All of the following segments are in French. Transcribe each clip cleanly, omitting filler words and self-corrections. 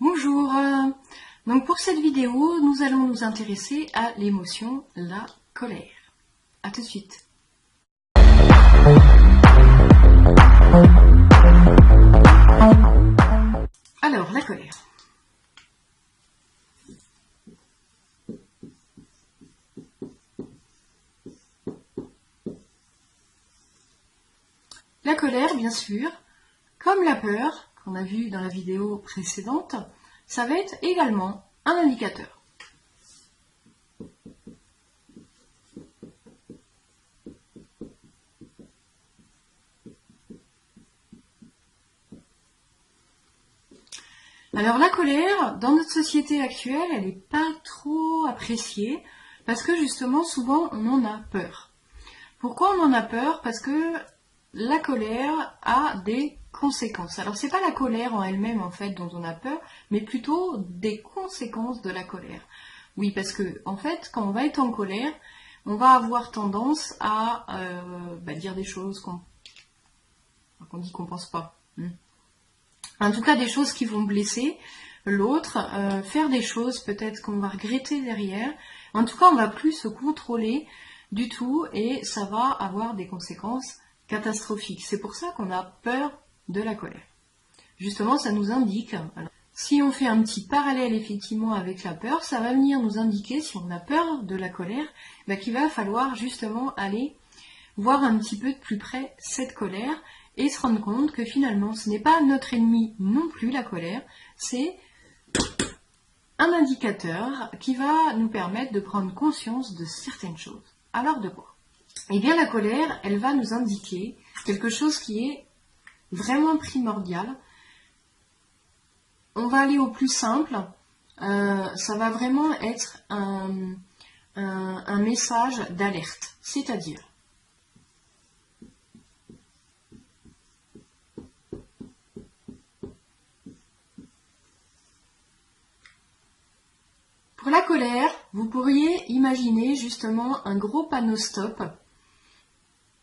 Bonjour, donc pour cette vidéo, nous allons nous intéresser à l'émotion, la colère. A tout de suite. Alors, la colère. La colère, bien sûr, comme la peur, qu'on a vu dans la vidéo précédente, ça va être également un indicateur. Alors la colère, dans notre société actuelle, elle n'est pas trop appréciée parce que justement, souvent, on en a peur. Pourquoi on en a peur? Parce que la colère a des conséquences. Alors c'est pas la colère en elle-même en fait dont on a peur, mais plutôt des conséquences de la colère. Oui, parce que en fait, quand on va être en colère, on va avoir tendance à dire des choses qu'on dit qu'on pense pas. En tout cas, des choses qui vont blesser l'autre, faire des choses peut-être qu'on va regretter derrière. En tout cas, on va plus se contrôler du tout et ça va avoir des conséquences catastrophique. C'est pour ça qu'on a peur de la colère. Justement, ça nous indique, alors, si on fait un petit parallèle effectivement avec la peur, ça va venir nous indiquer, si on a peur de la colère, qu'il va falloir justement aller voir un petit peu de plus près cette colère et se rendre compte que finalement, ce n'est pas notre ennemi non plus la colère, c'est un indicateur qui va nous permettre de prendre conscience de certaines choses. Alors de quoi ? Eh bien, la colère, elle va nous indiquer quelque chose qui est vraiment primordial. On va aller au plus simple. Ça va vraiment être un message d'alerte. C'est-à-dire, pour la colère, vous pourriez imaginer justement un gros panneau stop.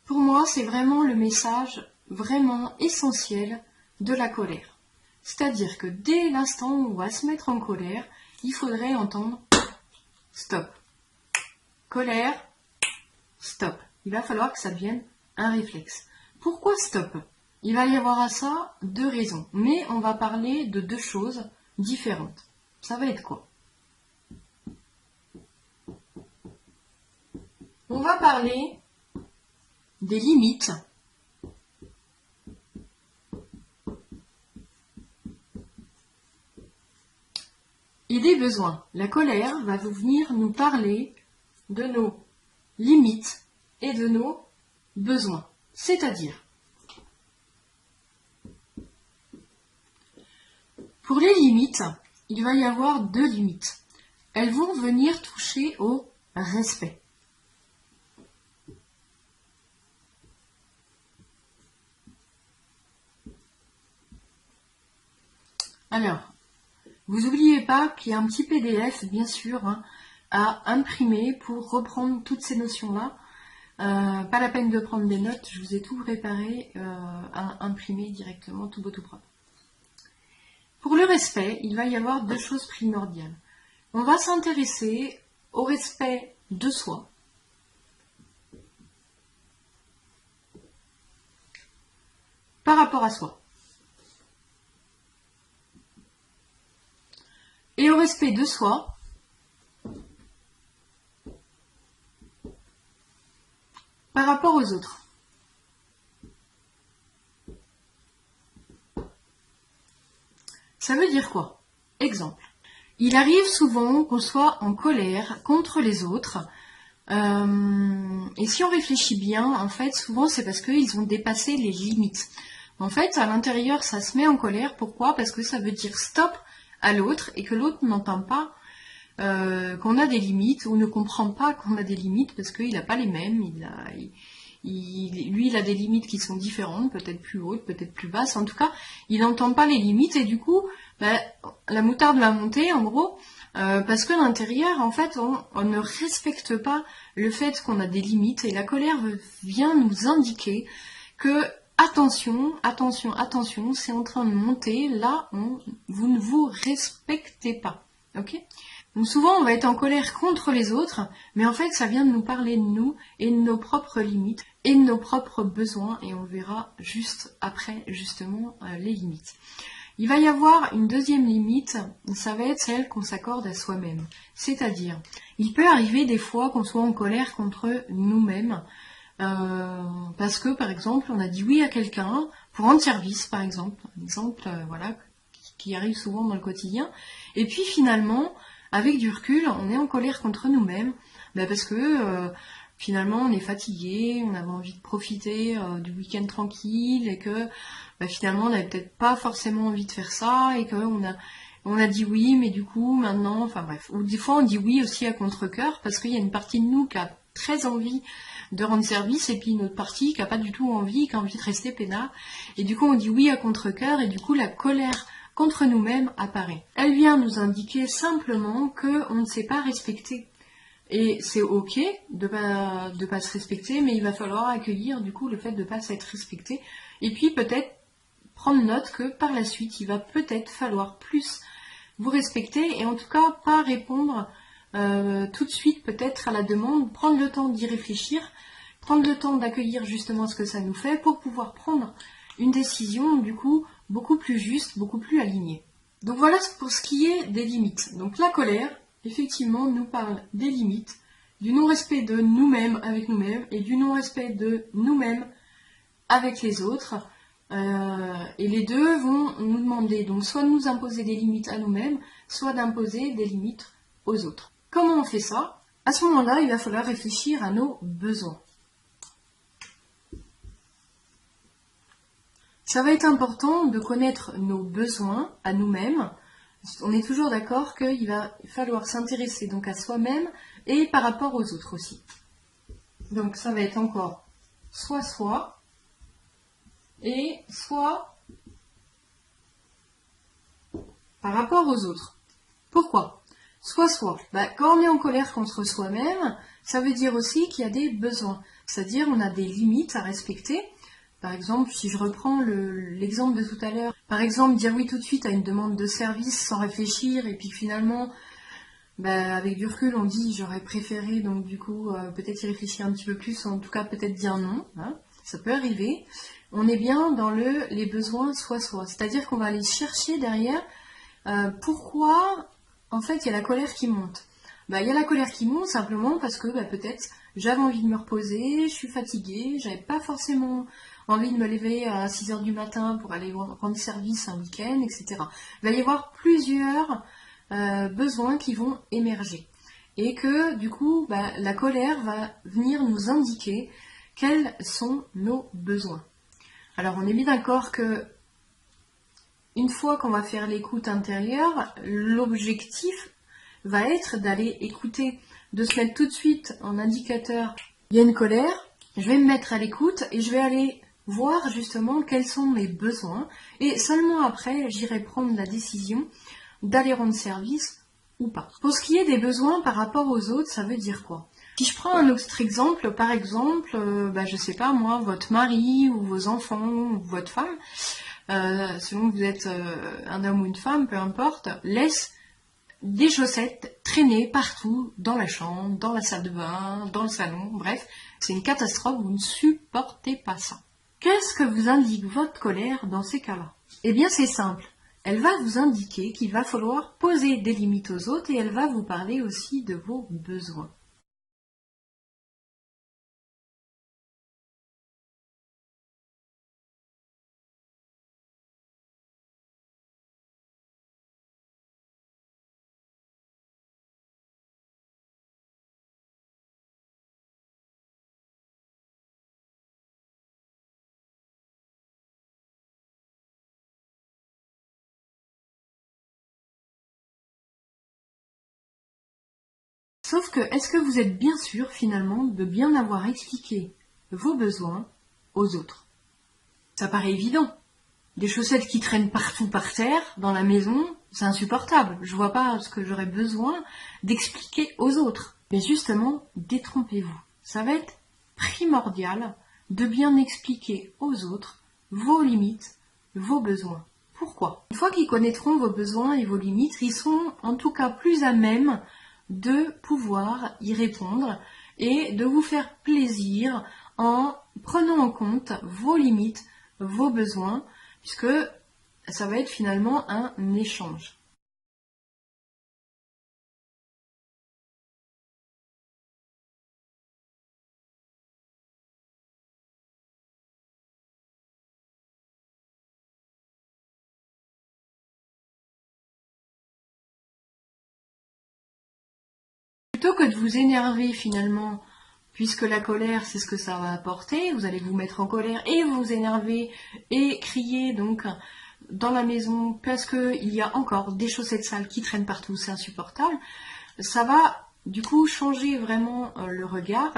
Pour moi, c'est vraiment le message vraiment essentiel de la colère. C'est-à-dire que dès l'instant où on va se mettre en colère, il faudrait entendre stop. Colère, stop. Il va falloir que ça devienne un réflexe. Pourquoi stop? Il va y avoir à ça deux raisons. Mais on va parler de deux choses différentes. Ça va être quoi? On va parler des limites et des besoins. La colère va venir nous parler de nos limites et de nos besoins. C'est-à-dire, pour les limites, il va y avoir deux limites. Elles vont venir toucher au respect. Alors, vous n'oubliez pas qu'il y a un petit PDF, bien sûr, à imprimer pour reprendre toutes ces notions-là. Pas la peine de prendre des notes, je vous ai tout préparé à imprimer directement, tout beau, tout propre. Pour le respect, il va y avoir deux choses primordiales. On va s'intéresser au respect de soi. Par rapport à soi. Et au respect de soi par rapport aux autres. Ça veut dire quoi? Exemple. Il arrive souvent qu'on soit en colère contre les autres. Et si on réfléchit bien, en fait, souvent c'est parce qu'ils ont dépassé les limites. En fait, à l'intérieur, ça se met en colère. Pourquoi? Parce que ça veut dire stop à l'autre et que l'autre n'entend pas qu'on a des limites ou ne comprend pas qu'on a des limites parce qu'il n'a pas les mêmes. Lui, il a des limites qui sont différentes, peut-être plus hautes, peut-être plus basses. En tout cas, il n'entend pas les limites et du coup, la moutarde va monter, en gros, parce que l'intérieur, en fait, on ne respecte pas le fait qu'on a des limites et la colère vient nous indiquer que attention, attention, attention, c'est en train de monter, là, vous ne vous respectez pas, ok? Donc souvent, on va être en colère contre les autres, mais en fait, ça vient de nous parler de nous et de nos propres limites et de nos propres besoins, et on verra juste après, justement, les limites. Il va y avoir une deuxième limite, ça va être celle qu'on s'accorde à soi-même. C'est-à-dire, il peut arriver des fois qu'on soit en colère contre nous-mêmes, parce que, par exemple, on a dit oui à quelqu'un pour rendre service, par exemple, un exemple, voilà, qui arrive souvent dans le quotidien, et puis finalement, avec du recul, on est en colère contre nous-mêmes, parce que finalement on est fatigué, on avait envie de profiter du week-end tranquille et que finalement on n'avait peut-être pas forcément envie de faire ça et on a dit oui, mais du coup maintenant, enfin bref. Ou des fois on dit oui aussi à contre-cœur parce qu'il y a une partie de nous qui a très envie de rendre service et puis une autre partie qui n'a pas du tout envie, qui a envie de rester peinard. Et du coup on dit oui à contre-cœur et du coup la colère contre nous-mêmes apparaît. Elle vient nous indiquer simplement qu'on ne sait pas respecter. Et c'est ok de pas se respecter, mais il va falloir accueillir du coup le fait de ne pas s'être respecté. Et puis peut-être prendre note que par la suite, il va peut-être falloir plus vous respecter et en tout cas pas répondre tout de suite peut-être à la demande, prendre le temps d'y réfléchir, prendre le temps d'accueillir justement ce que ça nous fait pour pouvoir prendre une décision du coup beaucoup plus juste, beaucoup plus alignée. Donc voilà pour ce qui est des limites. Donc la colère, effectivement, nous parle des limites, du non-respect de nous-mêmes avec nous-mêmes et du non-respect de nous-mêmes avec les autres. Et les deux vont nous demander donc soit de nous imposer des limites à nous-mêmes, soit d'imposer des limites aux autres. Comment on fait ça? À ce moment-là, il va falloir réfléchir à nos besoins. Ça va être important de connaître nos besoins à nous-mêmes. On est toujours d'accord qu'il va falloir s'intéresser donc à soi-même et par rapport aux autres aussi. Donc ça va être encore soit soi et soit par rapport aux autres. Pourquoi? Soit. Quand on est en colère contre soi-même, ça veut dire aussi qu'il y a des besoins. C'est-à-dire on a des limites à respecter. Par exemple, si je reprends l'exemple de tout à l'heure, par exemple, dire oui tout de suite à une demande de service sans réfléchir, et puis finalement, avec du recul, on dit j'aurais préféré, donc du coup, peut-être y réfléchir un petit peu plus, en tout cas peut-être dire non, hein, ça peut arriver. On est bien dans les besoins soit, c'est-à-dire qu'on va aller chercher derrière pourquoi, en fait, il y a la colère qui monte. Il y a la colère qui monte simplement parce que peut-être j'avais envie de me reposer, je suis fatiguée, j'avais pas forcément envie de me lever à 6h du matin pour aller rendre service un week-end, etc. Il va y avoir plusieurs besoins qui vont émerger. Et que du coup, la colère va venir nous indiquer quels sont nos besoins. Alors on est bien d'accord que une fois qu'on va faire l'écoute intérieure, l'objectif va être d'aller écouter, de se mettre tout de suite en indicateur. Il y a une colère, je vais me mettre à l'écoute et je vais aller voir justement quels sont mes besoins et seulement après j'irai prendre la décision d'aller rendre service ou pas. Pour ce qui est des besoins par rapport aux autres, ça veut dire quoi? Si je prends un autre exemple, par exemple, je sais pas moi, votre mari ou vos enfants ou votre femme, selon que vous êtes un homme ou une femme, peu importe, laisse des chaussettes traîner partout dans la chambre, dans la salle de bain, dans le salon, bref, c'est une catastrophe, vous ne supportez pas ça. Qu'est-ce que vous indique votre colère dans ces cas-là? Eh bien c'est simple, elle va vous indiquer qu'il va falloir poser des limites aux autres et elle va vous parler aussi de vos besoins. Sauf que, est-ce que vous êtes bien sûr finalement de bien avoir expliqué vos besoins aux autres? Ça paraît évident. Des chaussettes qui traînent partout par terre, dans la maison, c'est insupportable. Je vois pas ce que j'aurais besoin d'expliquer aux autres. Mais justement, détrompez-vous. Ça va être primordial de bien expliquer aux autres vos limites, vos besoins. Pourquoi? Une fois qu'ils connaîtront vos besoins et vos limites, ils sont en tout cas plus à même de pouvoir y répondre et de vous faire plaisir en prenant en compte vos limites, vos besoins, puisque ça va être finalement un échange. Plutôt que de vous énerver finalement, puisque la colère c'est ce que ça va apporter, vous allez vous mettre en colère et vous énerver et crier donc dans la maison parce qu'il y a encore des chaussettes sales qui traînent partout, c'est insupportable, ça va du coup changer vraiment le regard,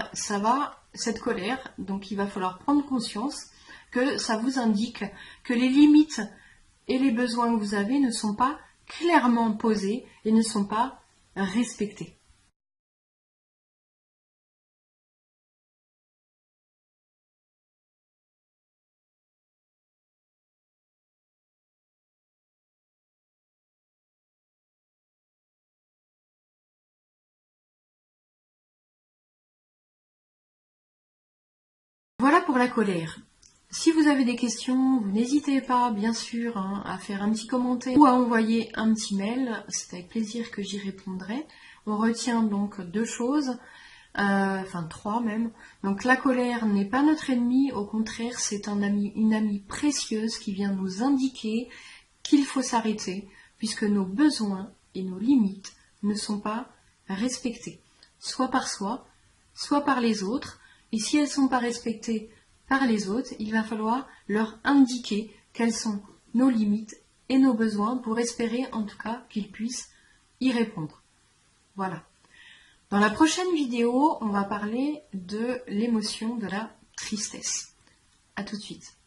cette colère, donc il va falloir prendre conscience que ça vous indique que les limites et les besoins que vous avez ne sont pas clairement posés et ne sont pas respectés. Voilà pour la colère. Si vous avez des questions, vous n'hésitez pas, bien sûr, à faire un petit commentaire ou à envoyer un petit mail. C'est avec plaisir que j'y répondrai. On retient donc deux choses, enfin trois même. Donc la colère n'est pas notre ennemi, au contraire, c'est une amie précieuse qui vient nous indiquer qu'il faut s'arrêter, puisque nos besoins et nos limites ne sont pas respectés, soit par soi, soit par les autres. Et si elles ne sont pas respectées par les autres, il va falloir leur indiquer quelles sont nos limites et nos besoins pour espérer en tout cas qu'ils puissent y répondre. Voilà. Dans la prochaine vidéo, on va parler de l'émotion de la tristesse. À tout de suite.